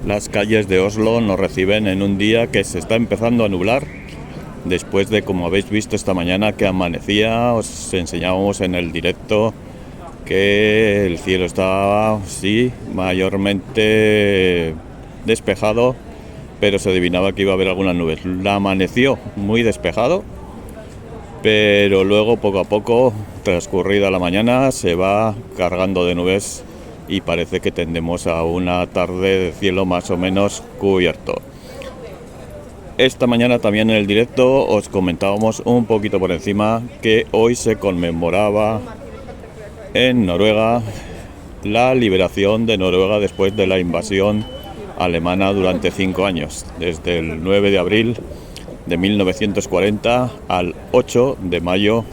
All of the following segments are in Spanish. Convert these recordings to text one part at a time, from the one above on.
Las calles de Oslo nos reciben en un día que se está empezando a nublar. Después de, como habéis visto esta mañana, que amanecía, os enseñábamos en el directo que el cielo estaba, sí, mayormente despejado, pero se adivinaba que iba a haber algunas nubes. La amaneció muy despejado, pero luego poco a poco, transcurrida la mañana, se va cargando de nubes y parece que tendemos a una tarde de cielo más o menos cubierto. Esta mañana también en el directo os comentábamos un poquito por encima que hoy se conmemoraba en Noruega la liberación de Noruega después de la invasión alemana durante 5 años, desde el 9 de abril de 1940 al 8 de mayo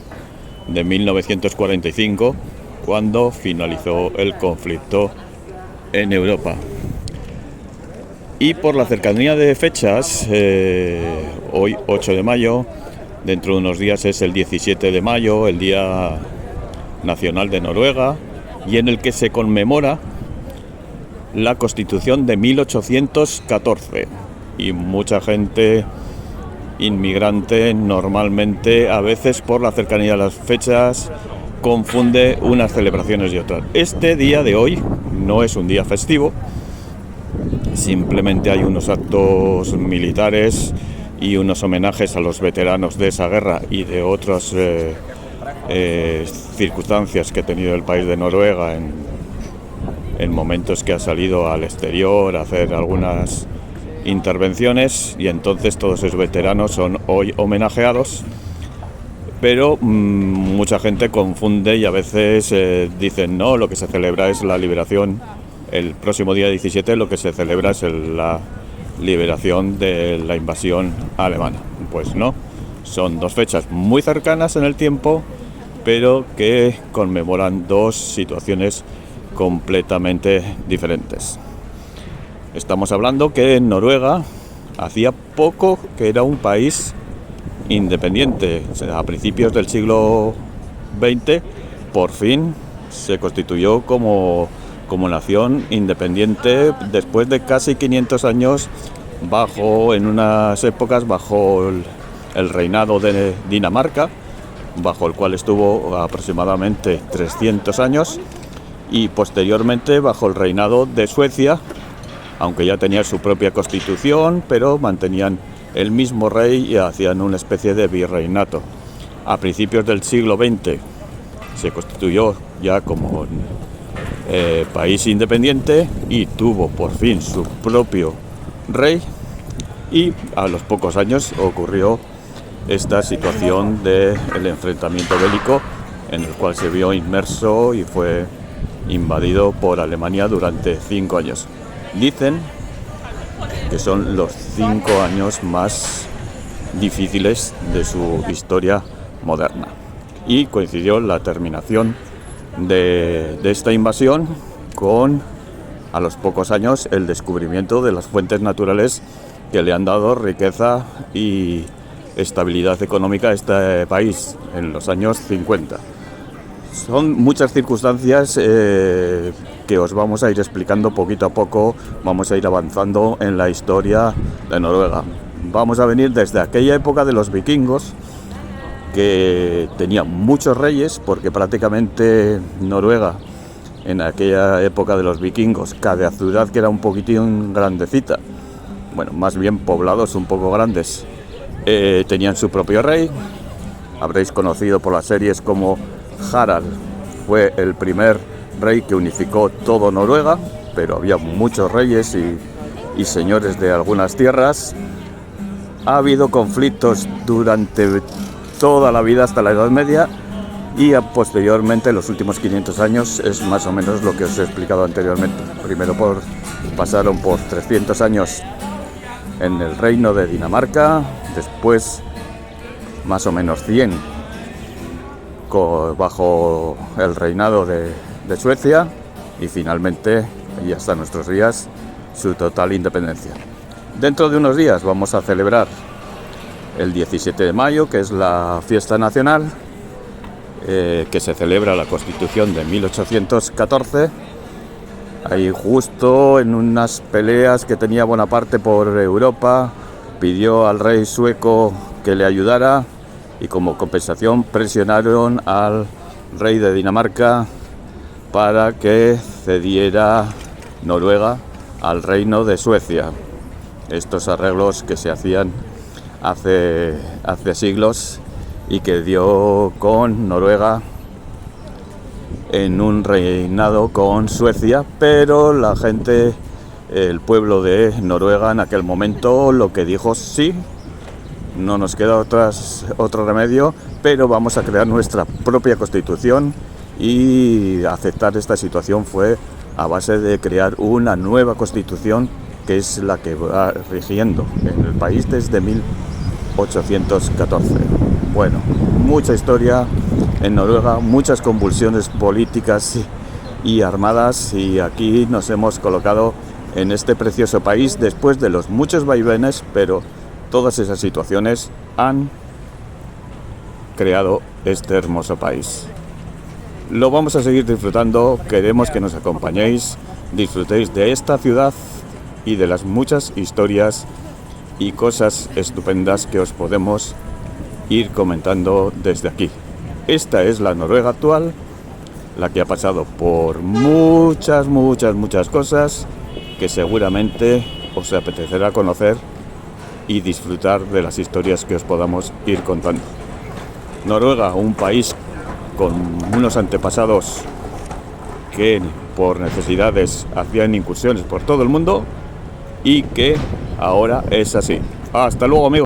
de 1945, cuando finalizó el conflicto en Europa. Y por la cercanía de fechas, hoy 8 de mayo, dentro de unos días es el 17 de mayo, el Día Nacional de Noruega, y en el que se conmemora la Constitución de 1814. Y mucha gente inmigrante normalmente, a veces por la cercanía de las fechas, confunde unas celebraciones y otras. Este día de hoy no es un día festivo, simplemente hay unos actos militares y unos homenajes a los veteranos de esa guerra y de otras circunstancias que ha tenido el país de Noruega en momentos que ha salido al exterior a hacer algunas intervenciones, y entonces todos esos veteranos son hoy homenajeados, pero mucha gente confunde y a veces dicen no, lo que se celebra es la liberación. El próximo día 17 lo que se celebra es la liberación de la invasión alemana. Pues no, son dos fechas muy cercanas en el tiempo, pero que conmemoran dos situaciones completamente diferentes. Estamos hablando que en Noruega hacía poco que era un país independiente. O sea, a principios del siglo XX, por fin se constituyó como nación independiente después de casi 500 años en unas épocas bajo el reinado de Dinamarca, bajo el cual estuvo aproximadamente 300 años, y posteriormente bajo el reinado de Suecia, aunque ya tenía su propia constitución, pero mantenían el mismo rey y hacían una especie de virreinato. A principios del siglo XX se constituyó ya como país independiente y tuvo por fin su propio rey, y a los pocos años ocurrió esta situación del enfrentamiento bélico en el cual se vio inmerso y fue invadido por Alemania durante 5 años. Dicen que son los 5 años más difíciles de su historia moderna, y coincidió la terminación de esta invasión con, a los pocos años, el descubrimiento de las fuentes naturales que le han dado riqueza y estabilidad económica a este país en los años 50. Son muchas circunstancias que os vamos a ir explicando poquito a poco. Vamos a ir avanzando en la historia de Noruega. Vamos a venir desde aquella época de los vikingos, que tenía muchos reyes, porque prácticamente Noruega, en aquella época de los vikingos, cada ciudad que era un poquitín grandecita, bueno, más bien poblados un poco grandes, tenían su propio rey. Habréis conocido por las series como Harald fue el primer rey que unificó todo Noruega, pero había muchos reyes y señores de algunas tierras. Ha habido conflictos durante toda la vida hasta la Edad Media, y posteriormente, los últimos 500 años, es más o menos lo que os he explicado anteriormente. Primero pasaron por 300 años en el reino de Dinamarca, después más o menos 100 bajo el reinado de Suecia, y finalmente, y hasta nuestros días, su total independencia. Dentro de unos días vamos a celebrar el 17 de mayo, que es la fiesta nacional, que se celebra la Constitución de 1814, Ahí justo en unas peleas que tenía Bonaparte por Europa, pidió al rey sueco que le ayudara y como compensación presionaron al rey de Dinamarca para que cediera Noruega al reino de Suecia. Estos arreglos que se hacían hace siglos y que dio con Noruega en un reinado con Suecia, pero la gente, el pueblo de Noruega en aquel momento lo que dijo: sí, no nos queda otro remedio, pero vamos a crear nuestra propia constitución, y aceptar esta situación fue a base de crear una nueva constitución que es la que va rigiendo en el país desde 1814. Bueno, mucha historia en Noruega, muchas convulsiones políticas y armadas, y aquí nos hemos colocado en este precioso país después de los muchos vaivenes, pero todas esas situaciones han creado este hermoso país. Lo vamos a seguir disfrutando, queremos que nos acompañéis, disfrutéis de esta ciudad y de las muchas historias y cosas estupendas que os podemos ir comentando desde aquí. Esta es la Noruega actual, la que ha pasado por muchas cosas que seguramente os apetecerá conocer y disfrutar de las historias que os podamos ir contando. Noruega, un país con unos antepasados que por necesidades hacían incursiones por todo el mundo y que ahora es así. Hasta luego, amigos.